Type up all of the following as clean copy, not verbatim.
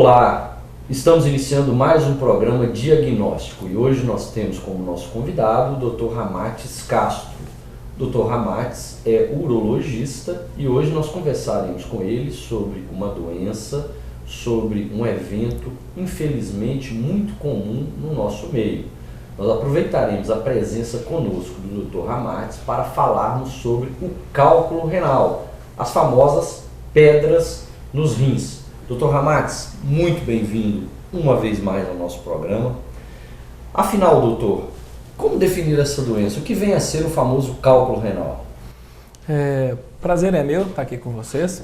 Olá, estamos iniciando mais um programa diagnóstico e hoje nós temos como nosso convidado o Dr. Ramates Castro. Dr. Ramates é urologista e hoje nós conversaremos com ele sobre uma doença, sobre um evento infelizmente muito comum no nosso meio. Nós aproveitaremos a presença conosco do Dr. Ramates para falarmos sobre o cálculo renal, as famosas pedras nos rins. Dr. Ramates, muito bem-vindo uma vez mais ao nosso programa. Afinal, doutor, como definir essa doença? O que vem a ser o famoso cálculo renal? Prazer é meu estar aqui com vocês,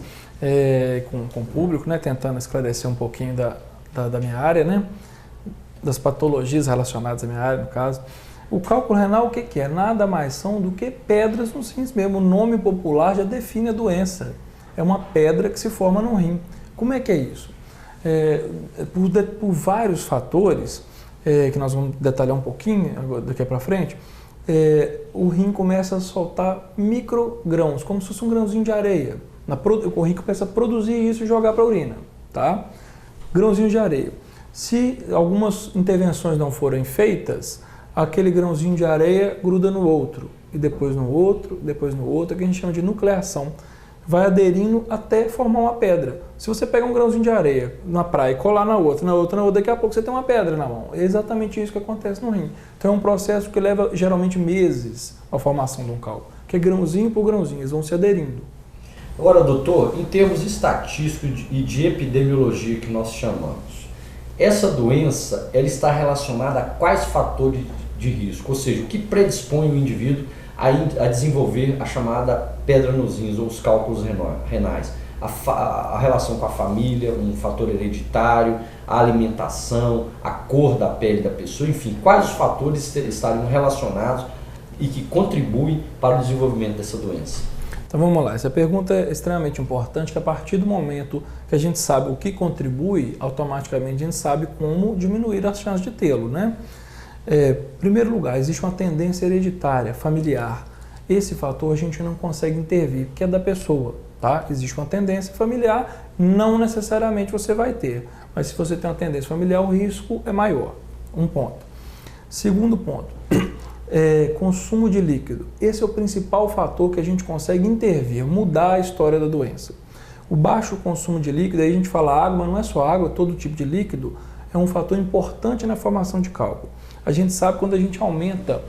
com o público, né, tentando esclarecer um pouquinho da minha área, né, das patologias relacionadas à minha área, no caso. O cálculo renal, o que é? Nada mais são do que pedras nos rins mesmo. O nome popular já define a doença. É uma pedra que se forma no rim. Como é que é isso? Por vários fatores, que nós vamos detalhar um pouquinho daqui para frente, o rim começa a soltar microgrãos, como se fosse um grãozinho de areia. O rim começa a produzir isso e jogar para a urina, tá? Grãozinho de areia. Se algumas intervenções não forem feitas, aquele grãozinho de areia gruda no outro, e depois no outro, que a gente chama de nucleação. Vai aderindo até formar uma pedra. Se você pegar um grãozinho de areia na praia e colar na outra, daqui a pouco você tem uma pedra na mão. É exatamente isso que acontece no rim. Então é um processo que leva geralmente meses a formação de um cálculo, que é grãozinho por grãozinho, eles vão se aderindo. Agora, doutor, em termos estatísticos e de epidemiologia que nós chamamos, essa doença ela está relacionada a quais fatores de risco? Ou seja, o que predispõe o indivíduo a desenvolver a chamada pedra nos rins ou os cálculos renais? A relação com a família, um fator hereditário, a alimentação, a cor da pele da pessoa, enfim, quais os fatores estariam relacionados e que contribuem para o desenvolvimento dessa doença? Então vamos lá, essa pergunta é extremamente importante, que a partir do momento que a gente sabe o que contribui, automaticamente a gente sabe como diminuir as chances de tê-lo, né? Em primeiro lugar, existe uma tendência hereditária, familiar. Esse fator a gente não consegue intervir, porque é da pessoa, tá? Existe uma tendência familiar, não necessariamente você vai ter, mas se você tem uma tendência familiar, o risco é maior. Um ponto. Segundo ponto, consumo de líquido. Esse é o principal fator que a gente consegue intervir, mudar a história da doença. O baixo consumo de líquido, aí a gente fala água, mas não é só água, todo tipo de líquido, é um fator importante na formação de cálculo. A gente sabe que quando a gente aumenta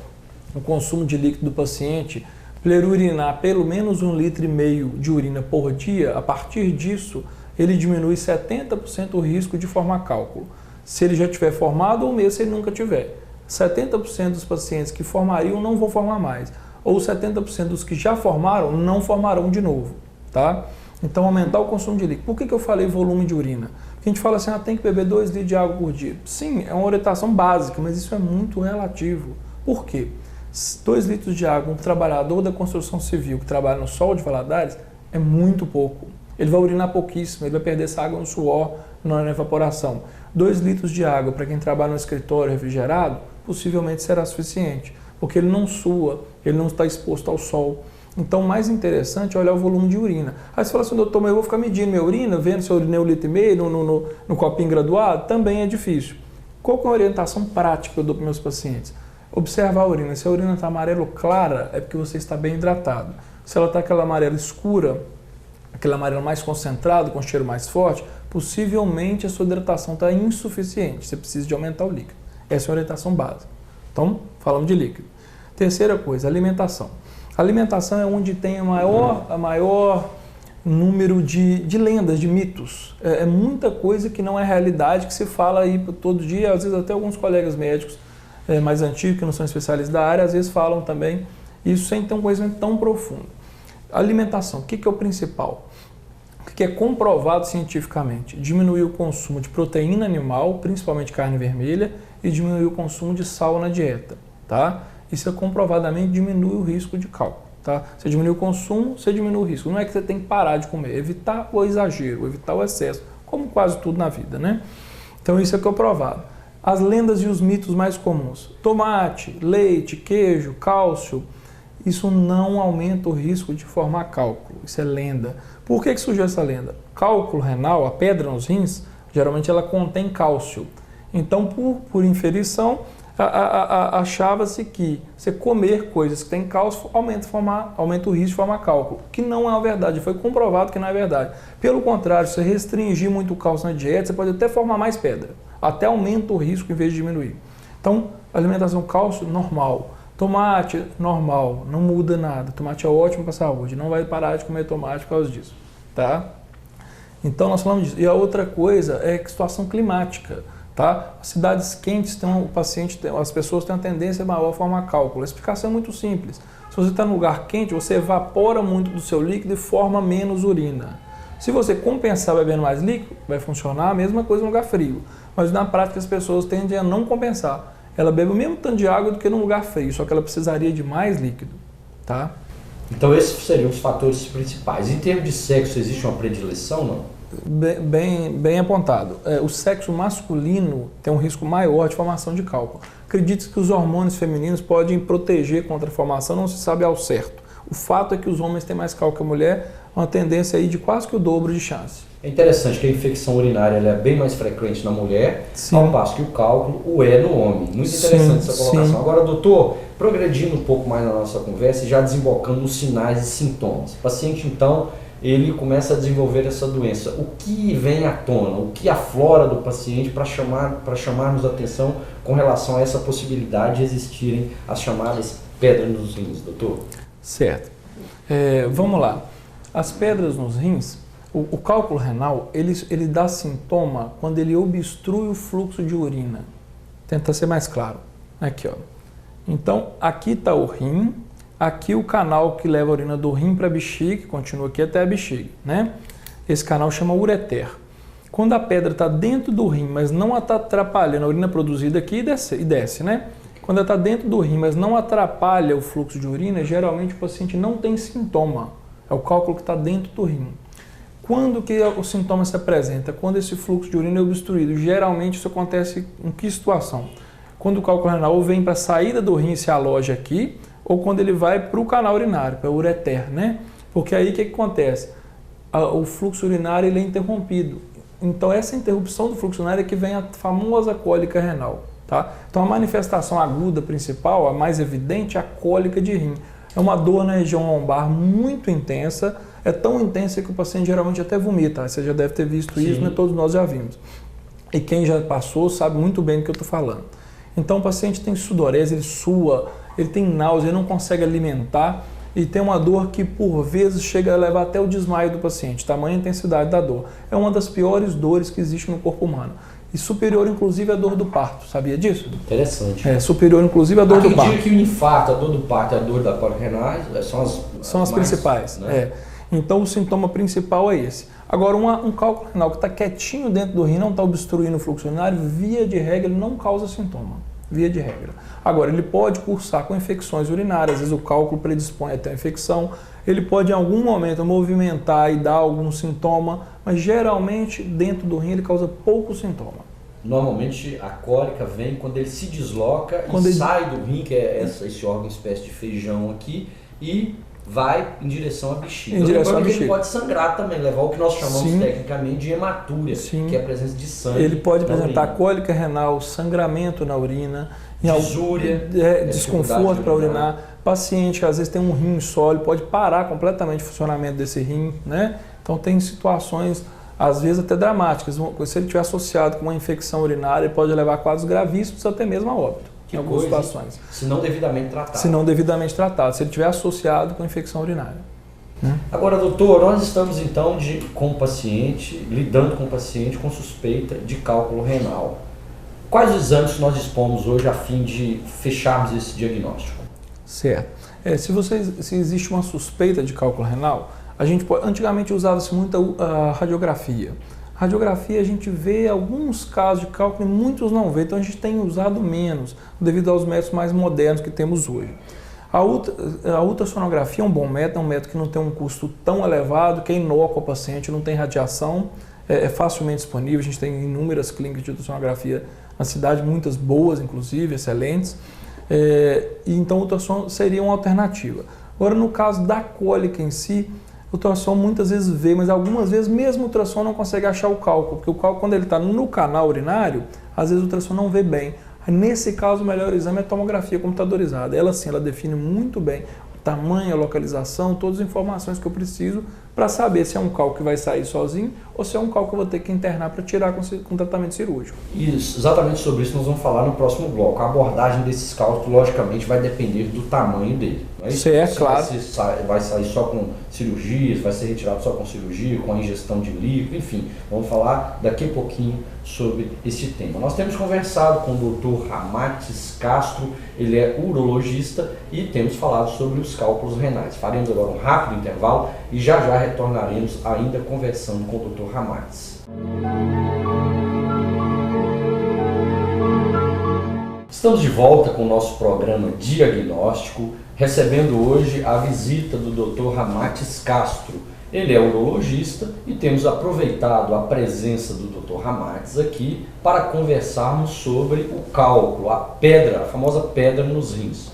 o consumo de líquido do paciente, para ele urinar pelo menos 1,5 litro de urina por dia, a partir disso ele diminui 70% o risco de formar cálculo. Se ele já tiver formado ou mesmo se ele nunca tiver. 70% dos pacientes que formariam não vão formar mais. Ou 70% dos que já formaram não formarão de novo, tá? Então aumentar o consumo de líquido. Por que eu falei volume de urina? Porque a gente fala assim, tem que beber 2 litros de água por dia. Sim, é uma orientação básica, mas isso é muito relativo. Por quê? 2 litros de água, um trabalhador da construção civil que trabalha no sol de Valadares, é muito pouco. Ele vai urinar pouquíssimo, ele vai perder essa água no suor, na evaporação. 2 litros de água para quem trabalha no escritório refrigerado, possivelmente será suficiente, porque ele não sua, ele não está exposto ao sol. Então, o mais interessante é olhar o volume de urina. Aí você fala assim, doutor, mas eu vou ficar medindo minha urina, vendo se eu urinei 1,5 litro no copinho graduado? Também é difícil. Qual que é a orientação prática que eu dou para meus pacientes? Observar a urina. Se a urina está amarelo clara, é porque você está bem hidratado. Se ela está aquela amarela escura, aquele amarelo mais concentrado, com cheiro mais forte, possivelmente a sua hidratação está insuficiente. Você precisa de aumentar o líquido. Essa é a orientação básica. Então, falamos de líquido. Terceira coisa, alimentação. A alimentação é onde tem a maior número de lendas, de mitos. É muita coisa que não é realidade, que se fala aí todo dia, às vezes até alguns colegas médicos mais antigos, que não são especialistas da área, às vezes falam também isso sem ter um conhecimento tão profundo. Alimentação, o que é o principal? O que é comprovado cientificamente? Diminuir o consumo de proteína animal, principalmente carne vermelha, e diminuir o consumo de sal na dieta, tá? Isso comprovadamente diminui o risco de cálculo, tá? Você diminui o consumo, você diminui o risco. Não é que você tem que parar de comer, evitar o exagero, evitar o excesso, como quase tudo na vida, né? Então isso é comprovado. As lendas e os mitos mais comuns. Tomate, leite, queijo, cálcio, isso não aumenta o risco de formar cálculo. Isso é lenda. Por que surgiu essa lenda? Cálculo renal, a pedra nos rins, Geralmente ela contém cálcio. Então, por inferição, achava-se que você comer coisas que têm cálcio aumenta o risco de formar cálculo, que não é a verdade, foi comprovado que não é verdade. Pelo contrário, se você restringir muito o cálcio na dieta, você pode até formar mais pedra, até aumenta o risco em vez de diminuir. Então, alimentação cálcio normal, tomate normal, não muda nada, tomate é ótimo para a saúde, não vai parar de comer tomate por causa disso, tá? Então nós falamos disso. E a outra coisa é a situação climática. Tá? As cidades quentes, as pessoas têm uma tendência maior a formar cálculo. A explicação é muito simples. Se você está num lugar quente, você evapora muito do seu líquido e forma menos urina. Se você compensar bebendo mais líquido, vai funcionar a mesma coisa no lugar frio. Mas na prática as pessoas tendem a não compensar. Ela bebe o mesmo tanto de água do que num lugar frio, só que ela precisaria de mais líquido. Tá? Então esses seriam os fatores principais. Em termos de sexo, existe uma predileção, não? Bem apontado. O sexo masculino tem um risco maior de formação de cálculo. Acredite que os hormônios femininos podem proteger contra a formação, não se sabe ao certo. O fato é que os homens têm mais cálculo que a mulher, uma tendência aí de quase que o dobro de chance. É interessante que a infecção urinária ela é bem mais frequente na mulher, ao passo que o cálculo o é no homem. Muito interessante essa colocação. Sim. Agora, doutor, progredindo um pouco mais na nossa conversa e já desembocando nos sinais e sintomas. O paciente, então, ele começa a desenvolver essa doença. O que vem à tona, o que aflora do paciente para chamarmos a atenção com relação a essa possibilidade de existirem as chamadas pedras nos rins, doutor? Certo. Vamos lá. As pedras nos rins, o cálculo renal, ele dá sintoma quando ele obstrui o fluxo de urina. Tenta ser mais claro. Aqui, ó. Então, aqui está o rim. Aqui o canal que leva a urina do rim para a bexiga, continua aqui até a bexiga, né? Esse canal chama ureter. Quando a pedra está dentro do rim, mas não está atrapalhando a urina produzida aqui e desce, né? Quando ela está dentro do rim, mas não atrapalha o fluxo de urina, geralmente o paciente não tem sintoma. É o cálculo que está dentro do rim. Quando que o sintoma se apresenta? Quando esse fluxo de urina é obstruído. Geralmente isso acontece em que situação? Quando o cálculo renal vem para a saída do rim e se aloja aqui, ou quando ele vai para o canal urinário, para o ureter, né? Porque aí o que acontece? O fluxo urinário ele é interrompido. Então essa interrupção do fluxo urinário é que vem a famosa cólica renal, tá? Então a manifestação aguda principal, a mais evidente, é a cólica de rim. É uma dor na região lombar muito intensa, é tão intensa que o paciente geralmente até vomita. Você já deve ter visto isso, né? Todos nós já vimos. E quem já passou sabe muito bem do que eu estou falando. Então o paciente tem sudorese, ele sua, ele tem náusea, ele não consegue alimentar e tem uma dor que por vezes chega a levar até o desmaio do paciente, tamanha intensidade da dor. É uma das piores dores que existe no corpo humano. E superior inclusive à dor do parto, sabia disso? Interessante. Superior inclusive à dor do parto. Acredito que o infarto, a dor do parto e a dor da cólica renal são as principais. Né? Então o sintoma principal é esse. Agora, um cálculo renal que está quietinho dentro do rim, não está obstruindo o fluxo urinário, via de regra, ele não causa sintoma. Via de regra. Agora, ele pode cursar com infecções urinárias, às vezes o cálculo predispõe até a infecção, ele pode em algum momento movimentar e dar algum sintoma, mas geralmente dentro do rim ele causa pouco sintoma. Normalmente a cólica vem quando ele se desloca sai do rim, que é esse órgão espécie de feijão aqui, e vai em direção à bexiga. Ele pode sangrar também, levar o que nós chamamos tecnicamente de hematúria, que é a presença de sangue. Ele pode apresentar cólica renal, sangramento na urina, disúria, desconforto para urinar. Paciente que às vezes tem um rim sólido, pode parar completamente o funcionamento desse rim, né? Então tem situações, às vezes até dramáticas. Se ele estiver associado com uma infecção urinária, ele pode levar a quadros gravíssimos, até mesmo a óbito. Em algumas situações. Se não devidamente tratado. Se não devidamente tratado, se ele estiver associado com infecção urinária. Agora, doutor, nós estamos então lidando com o paciente com suspeita de cálculo renal. Quais os exames que nós dispomos hoje a fim de fecharmos esse diagnóstico? Certo. Se existe uma suspeita de cálculo renal, antigamente usava-se muito a radiografia. Radiografia a gente vê alguns casos de cálculo e muitos não vê, então a gente tem usado menos devido aos métodos mais modernos que temos hoje. A ultrassonografia é um bom método, é um método que não tem um custo tão elevado, que é inócuo ao paciente, não tem radiação, é facilmente disponível, a gente tem inúmeras clínicas de ultrassonografia na cidade, muitas boas inclusive, excelentes, então o ultrassom seria uma alternativa. Agora no caso da cólica em si, O ultrassom muitas vezes vê, mas algumas vezes mesmo o ultrassom não consegue achar o cálculo, porque o cálculo, quando ele está no canal urinário, às vezes o ultrassom não vê bem. Nesse caso, o melhor exame é a tomografia computadorizada. Ela sim, ela define muito bem o tamanho, a localização, todas as informações que eu preciso para saber se é um cálculo que vai sair sozinho ou se é um cálculo que eu vou ter que internar para tirar com tratamento cirúrgico. Isso, exatamente sobre isso nós vamos falar no próximo bloco. A abordagem desses cálculos, logicamente, vai depender do tamanho dele. Não é isso? Certo, claro. Vai sair só com cirurgias, vai ser retirado só com cirurgia, com a ingestão de líquido, enfim. Vamos falar daqui a pouquinho sobre esse tema. Nós temos conversado com o Dr. Ramatis Castro, ele é urologista, e temos falado sobre os cálculos renais. Faremos agora um rápido intervalo e já retornaremos ainda conversando com o Dr. Ramatis. Estamos de volta com o nosso programa diagnóstico, recebendo hoje a visita do Dr. Ramatis Castro. Ele é urologista e temos aproveitado a presença do Dr. Ramatis aqui para conversarmos sobre o cálculo, a pedra, a famosa pedra nos rins.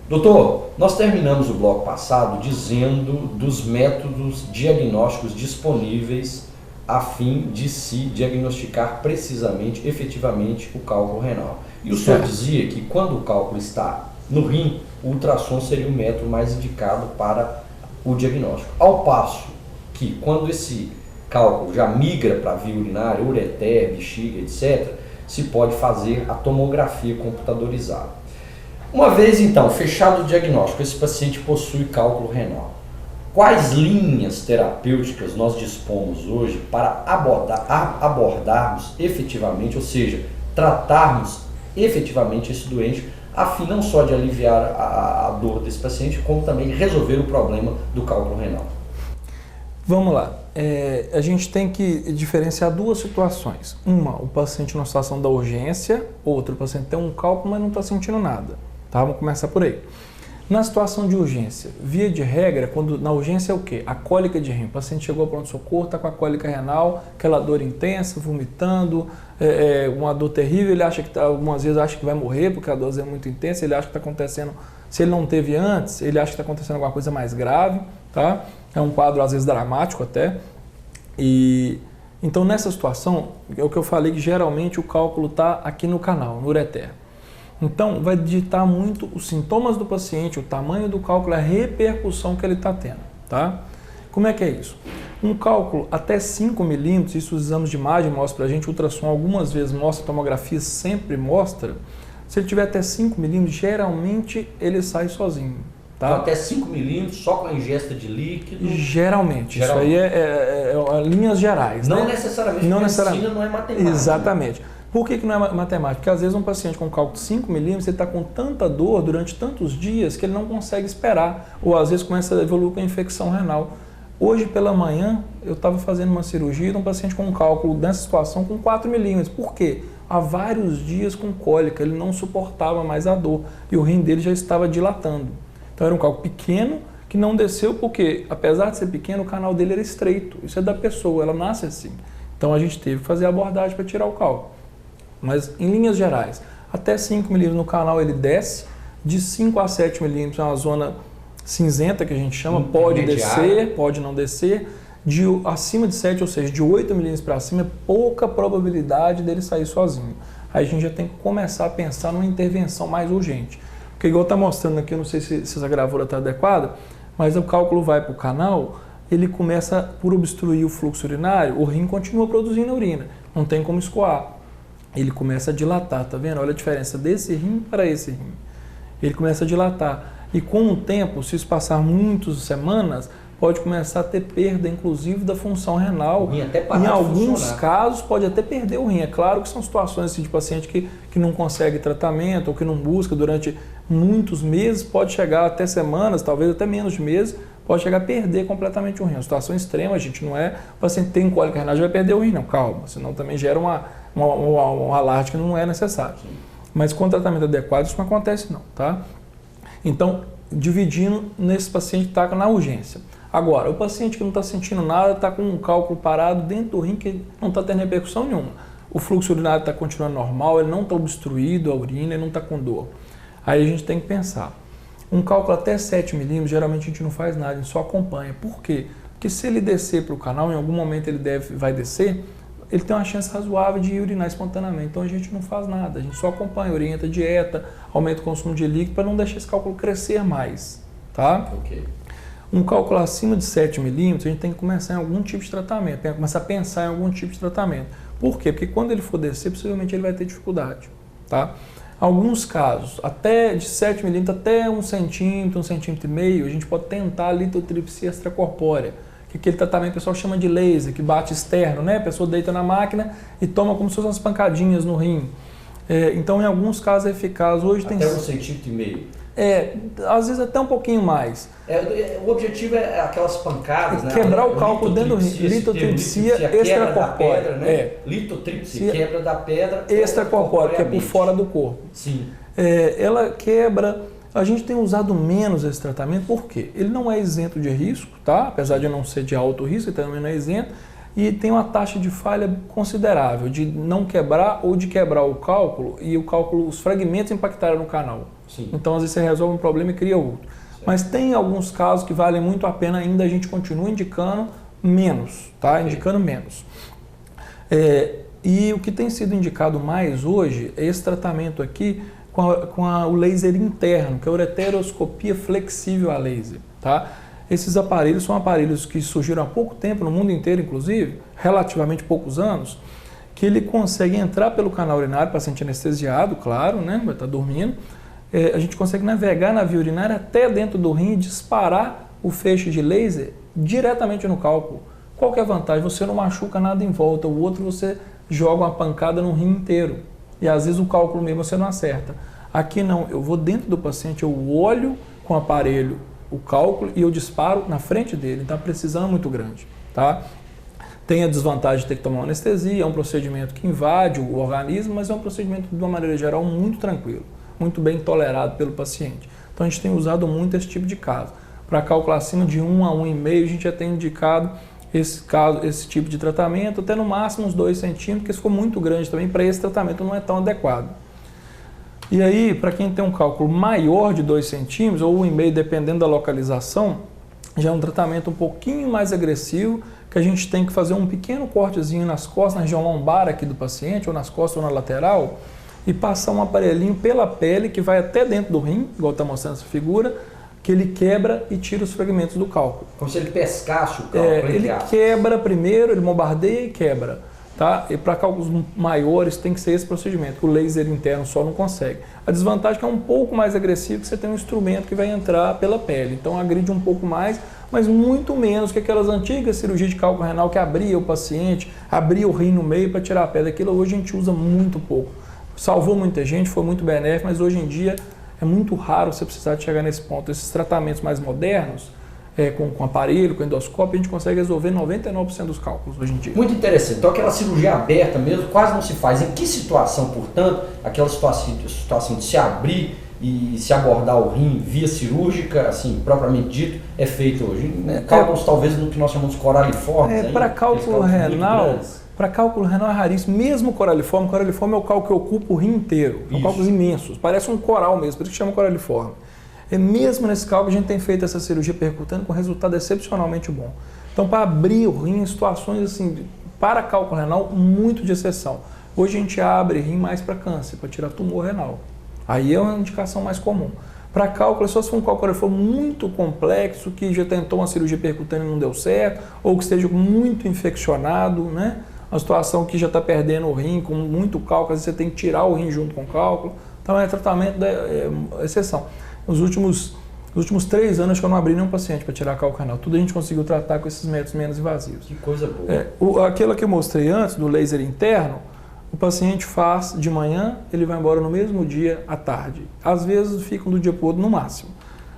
Doutor, nós terminamos o bloco passado dizendo dos métodos diagnósticos disponíveis a fim de se diagnosticar precisamente, efetivamente, o cálculo renal. E o senhor dizia que quando o cálculo está no rim, o ultrassom seria o método mais indicado para o diagnóstico. Ao passo que quando esse cálculo já migra para a via urinária, ureter, bexiga, etc., se pode fazer a tomografia computadorizada. Uma vez então fechado o diagnóstico, esse paciente possui cálculo renal. Quais linhas terapêuticas nós dispomos hoje para abordarmos efetivamente, ou seja, tratarmos efetivamente esse doente, a fim não só de aliviar a dor desse paciente, como também resolver o problema do cálculo renal? Vamos lá. A gente tem que diferenciar duas situações. Uma, o paciente numa situação da urgência, outra, o paciente tem um cálculo, mas não está sentindo nada. Tá? Vamos começar por aí. Na situação de urgência, via de regra, quando na urgência é o quê? A cólica de rim. O paciente chegou ao pronto-socorro, está com a cólica renal, aquela dor intensa, vomitando, uma dor terrível, ele acha que algumas vezes acha que vai morrer porque a dor é muito intensa, ele acha que está acontecendo, se ele não teve antes, ele acha que está acontecendo alguma coisa mais grave, tá? É um quadro às vezes dramático até. E então nessa situação, é o que eu falei, que geralmente o cálculo está aqui no canal, no ureter. Então, vai ditar muito os sintomas do paciente, o tamanho do cálculo, a repercussão que ele está tendo, tá? Como é que é isso? Um cálculo até 5 milímetros, isso os exames de imagem mostram para a gente, o ultrassom algumas vezes mostra, a tomografia sempre mostra. Se ele tiver até 5 milímetros, geralmente ele sai sozinho, tá? Então, até 5 milímetros, só com a ingesta de líquido? Geralmente. Isso aí é linhas gerais, não né? Necessariamente, não necessariamente, medicina não é matemática. Exatamente. Né? Por que não é matemática? Porque às vezes um paciente com cálculo de 5 milímetros, ele está com tanta dor durante tantos dias que ele não consegue esperar, ou às vezes começa a evoluir com a infecção renal. Hoje pela manhã, eu estava fazendo uma cirurgia de um paciente com um cálculo nessa situação com 4 milímetros. Por quê? Há vários dias com cólica, ele não suportava mais a dor e o rim dele já estava dilatando. Então era um cálculo pequeno que não desceu porque, apesar de ser pequeno, o canal dele era estreito. Isso é da pessoa, ela nasce assim. Então a gente teve que fazer a abordagem para tirar o cálculo. Mas, em linhas gerais, até 5 milímetros no canal ele desce, de 5 a 7 milímetros é uma zona cinzenta que a gente chama, pode descer, pode não descer, acima de 7, ou seja, de 8 milímetros para cima, é pouca probabilidade dele sair sozinho. Aí a gente já tem que começar a pensar numa intervenção mais urgente. Porque igual está mostrando aqui, eu não sei se essa gravura está adequada, mas o cálculo vai para o canal, ele começa por obstruir o fluxo urinário, o rim continua produzindo urina, não tem como escoar. Ele começa a dilatar, tá vendo? Olha a diferença desse rim para esse rim. Ele começa a dilatar. E com o tempo, se isso passar muitas semanas, pode começar a ter perda, inclusive, da função renal. O rim até parar em alguns funcionar. casos, pode até perder o rim. É claro que são situações assim, de paciente que não consegue tratamento ou que não busca durante muitos meses, pode chegar até semanas, talvez até menos de meses, pode chegar a perder completamente o rim. É uma situação extrema, a gente não é... O paciente tem cólica renal, já vai perder o rim, não. Calma, senão também gera um alarde que não é necessário. Mas com tratamento adequado isso não acontece não, tá? Então, dividindo nesse paciente que está na urgência. Agora, o paciente que não está sentindo nada, está com um cálculo parado dentro do rim que não está tendo repercussão nenhuma. O fluxo urinário está continuando normal, ele não está obstruído, a urina, ele não está com dor. Aí a gente tem que pensar. Um cálculo até 7 milímetros, geralmente a gente não faz nada, a gente só acompanha. Por quê? Porque se ele descer para o canal, em algum momento ele vai descer, ele tem uma chance razoável de urinar espontaneamente. Então a gente não faz nada, a gente só acompanha, orienta a dieta, aumenta o consumo de líquido para não deixar esse cálculo crescer mais, tá? Ok. Um cálculo acima de 7 milímetros, a gente tem que começar em algum tipo de tratamento, tem que começar a pensar em algum tipo de tratamento. Por quê? Porque quando ele for descer, possivelmente ele vai ter dificuldade, tá? Alguns casos, até de 7 milímetros até 1 centímetro, 1,5 centímetros, a gente pode tentar a litotripsia extracorpórea, que aquele tratamento o pessoal chama de laser, que bate externo, né? A pessoa deita na máquina e toma como se fossem umas pancadinhas no rim. Então, em alguns casos é eficaz. Hoje até tem 1,5 centímetros. Às vezes até um pouquinho mais. O objetivo é aquelas pancadas, né? Quebrar o cálculo dentro do rim. Litotripsia extracorpórea, né? Litotripsia, quebra da pedra extracorpórea, que é por fora do corpo. Sim. Ela quebra. A gente tem usado menos esse tratamento, por quê? Ele não é isento de risco, tá? Apesar de não ser de alto risco, ele também não é isento. E tem uma taxa de falha considerável, de não quebrar ou de quebrar o cálculo e os fragmentos impactarem no canal. Sim. Então, às vezes, você resolve um problema e cria outro. Certo. Mas tem alguns casos que valem muito a pena ainda, a gente continua indicando menos, tá? Okay. Indicando menos. E o que tem sido indicado mais hoje é esse tratamento aqui com o laser interno, que é a ureteroscopia flexível a laser, tá? Esses aparelhos são aparelhos que surgiram há pouco tempo, no mundo inteiro inclusive, relativamente poucos anos, que ele consegue entrar pelo canal urinário, paciente anestesiado, claro, né? Vai estar dormindo. A gente consegue navegar na via urinária até dentro do rim e disparar o feixe de laser diretamente no cálculo. Qual que é a vantagem? Você não machuca nada em volta, o outro você joga uma pancada no rim inteiro. E às vezes o cálculo mesmo você não acerta. Aqui não, eu vou dentro do paciente, eu olho com o aparelho o cálculo e eu disparo na frente dele. Então a precisão é muito grande, tá? Tem a desvantagem de ter que tomar uma anestesia, é um procedimento que invade o organismo, mas é um procedimento de uma maneira geral muito tranquilo, muito bem tolerado pelo paciente. Então a gente tem usado muito esse tipo de caso. Para cálculo acima de 1 a 1,5, a gente já tem indicado esse tipo de tratamento, até no máximo uns 2 centímetros, porque se for muito grande também, para esse tratamento não é tão adequado. E aí, para quem tem um cálculo maior de 2 centímetros, ou 1,5, dependendo da localização, já é um tratamento um pouquinho mais agressivo, que a gente tem que fazer um pequeno cortezinho nas costas, na região lombar aqui do paciente, ou nas costas ou na lateral, e passar um aparelhinho pela pele, que vai até dentro do rim, igual está mostrando essa figura, que ele quebra e tira os fragmentos do cálculo. Como se ele pescasse o cálculo. Ele quebra primeiro, ele bombardeia e quebra. Tá? E para cálculos maiores tem que ser esse procedimento. O laser interno só não consegue. A desvantagem é que é um pouco mais agressivo, que você tem um instrumento que vai entrar pela pele. Então agride um pouco mais, mas muito menos que aquelas antigas cirurgias de cálculo renal que abria o paciente, abria o rim no meio para tirar a pedra. Aquilo hoje a gente usa muito pouco. Salvou muita gente, foi muito benéfico, mas hoje em dia é muito raro você precisar de chegar nesse ponto. Esses tratamentos mais modernos, com aparelho, com endoscópio, a gente consegue resolver 99% dos cálculos hoje em dia. Muito interessante. Então aquela cirurgia aberta mesmo quase não se faz. Em que situação, portanto, aquela situação de se abrir e se abordar o rim via cirúrgica, assim, propriamente dito, é feita hoje? Cálculos talvez no que nós chamamos de coraliformes. Para cálculo renal... Para cálculo renal é raríssimo, mesmo coraliforme. Coraliforme é o cálculo que ocupa o rim inteiro. São cálculos imensos, parece um coral mesmo, por isso que chama coraliforme. E mesmo nesse cálculo a gente tem feito essa cirurgia percutânea com resultado excepcionalmente bom. Então, para abrir o rim em situações assim, para cálculo renal, muito de exceção. Hoje a gente abre rim mais para câncer, para tirar tumor renal. Aí é uma indicação mais comum. Para cálculo, só se for um cálculo muito complexo, que já tentou uma cirurgia percutânea e não deu certo, ou que esteja muito infeccionado, né? Uma situação que já está perdendo o rim, com muito cálculo, às vezes você tem que tirar o rim junto com o cálculo. Então é tratamento da exceção. Nos últimos 3 anos que eu não abri nenhum paciente para tirar cálculo renal. Tudo a gente conseguiu tratar com esses métodos menos invasivos. Que coisa boa. Aquilo que eu mostrei antes, do laser interno, o paciente faz de manhã, ele vai embora no mesmo dia à tarde. Às vezes ficam do dia para o outro no máximo.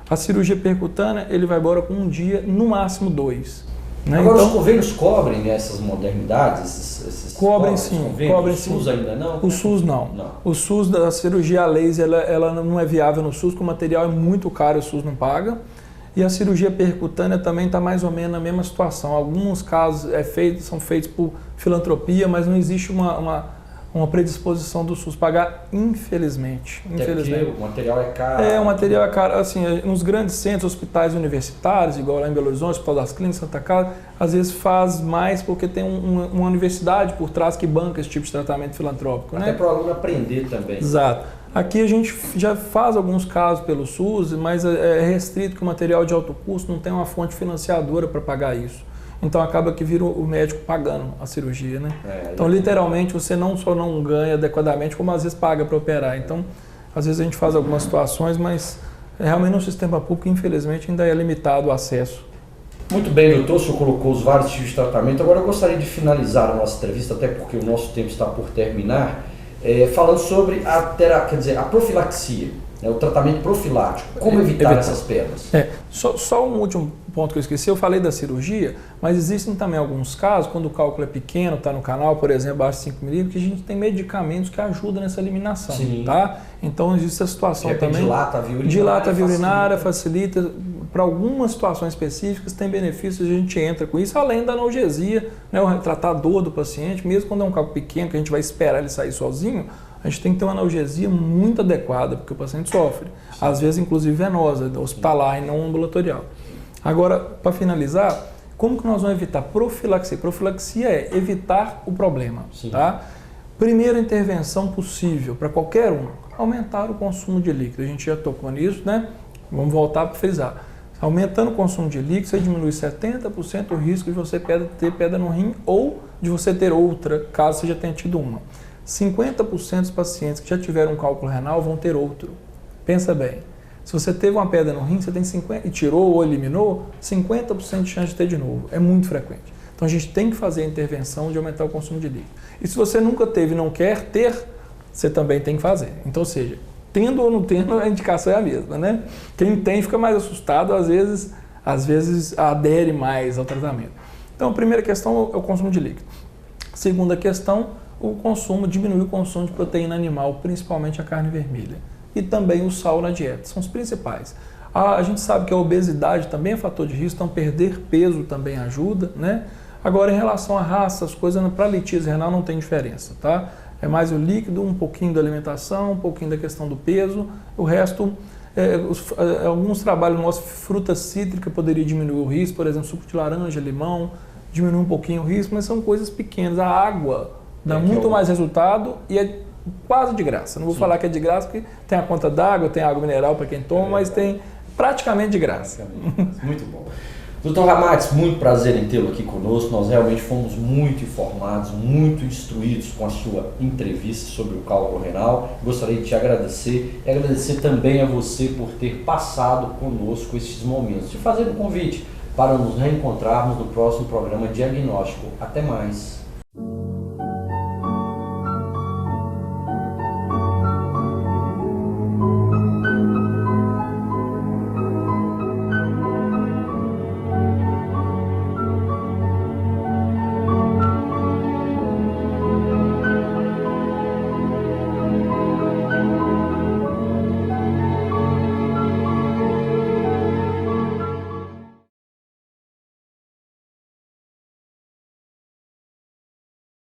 A cirurgia percutânea, ele vai embora com um dia, no máximo 2. Né? Agora então, os convênios cobrem essas modernidades? Esses cobrem sim. Cobrem o SUS ainda não? O SUS não. O SUS da cirurgia a laser ela não é viável no SUS, porque o material é muito caro, o SUS não paga. E a cirurgia percutânea também está mais ou menos na mesma situação. Alguns casos são feitos por filantropia, mas não existe uma predisposição do SUS pagar, infelizmente. Porque o material é caro. O material é caro. Assim, nos grandes centros, hospitais universitários, igual lá em Belo Horizonte, Hospital das Clínicas, Santa Casa, às vezes faz mais porque tem uma universidade por trás que banca esse tipo de tratamento filantrópico. Até para o aluno aprender também. Exato. Aqui a gente já faz alguns casos pelo SUS, mas é restrito que o material de alto custo não tem uma fonte financiadora para pagar isso. Então acaba que vira o médico pagando a cirurgia, né? Então literalmente você não só não ganha adequadamente, como às vezes paga para operar. Então às vezes a gente faz algumas situações, mas realmente no sistema público infelizmente ainda é limitado o acesso. Muito bem, doutor, o senhor colocou os vários tipos de tratamento. Agora eu gostaria de finalizar a nossa entrevista, até porque o nosso tempo está por terminar, falando sobre a profilaxia, o tratamento profilático. Como evitar essas pedras? Só um último ponto que eu esqueci, eu falei da cirurgia, mas existem também alguns casos, quando o cálculo é pequeno, está no canal, por exemplo, abaixo de 5 milímetros, que a gente tem medicamentos que ajudam nessa eliminação. Sim. Tá? Então existe essa situação também. Dilata a via urinária, facilita. Para algumas situações específicas tem benefícios, a gente entra com isso, além da analgesia, né, tratar a dor do paciente, mesmo quando é um cálculo pequeno, que a gente vai esperar ele sair sozinho, a gente tem que ter uma analgesia muito adequada, porque o paciente sofre. Às vezes, inclusive, venosa, hospitalar e não ambulatorial. Agora, para finalizar, como que nós vamos evitar profilaxia? Profilaxia é evitar o problema. Tá? Primeira intervenção possível para qualquer um, aumentar o consumo de líquido. A gente já tocou nisso, né? Vamos voltar para frisar. Aumentando o consumo de líquido, você diminui 70% o risco de você ter pedra no rim ou de você ter outra, caso você já tenha tido uma. 50% dos pacientes que já tiveram um cálculo renal vão ter outro. Pensa bem, se você teve uma pedra no rim, você tem 50% e tirou ou eliminou, 50% de chance de ter de novo. É muito frequente. Então a gente tem que fazer a intervenção de aumentar o consumo de líquido. E se você nunca teve e não quer ter, você também tem que fazer. Então, ou seja, tendo ou não tendo, a indicação é a mesma, né? Quem tem fica mais assustado, às vezes adere mais ao tratamento. Então, a primeira questão é o consumo de líquido. Segunda questão, diminuir o consumo de proteína animal, principalmente a carne vermelha. E também o sal na dieta, são os principais. A gente sabe que a obesidade também é fator de risco, então perder peso também ajuda, né? Agora, em relação à raça, as coisas para a litíase renal não tem diferença, tá? É mais o líquido, um pouquinho da alimentação, um pouquinho da questão do peso. O resto, alguns trabalhos mostram que fruta cítrica poderia diminuir o risco, por exemplo, suco de laranja, limão, diminuir um pouquinho o risco, mas são coisas pequenas. A água dá muito mais resultado e é quase de graça. Não vou falar que é de graça, porque tem a conta d'água, tem água mineral para quem toma, mas tem praticamente de graça. Muito bom. Doutor Ramates, muito prazer em tê-lo aqui conosco. Nós realmente fomos muito informados, muito instruídos com a sua entrevista sobre o cálculo renal. Gostaria de te agradecer e agradecer também a você por ter passado conosco esses momentos. Te fazer um convite para nos reencontrarmos no próximo programa diagnóstico. Até mais!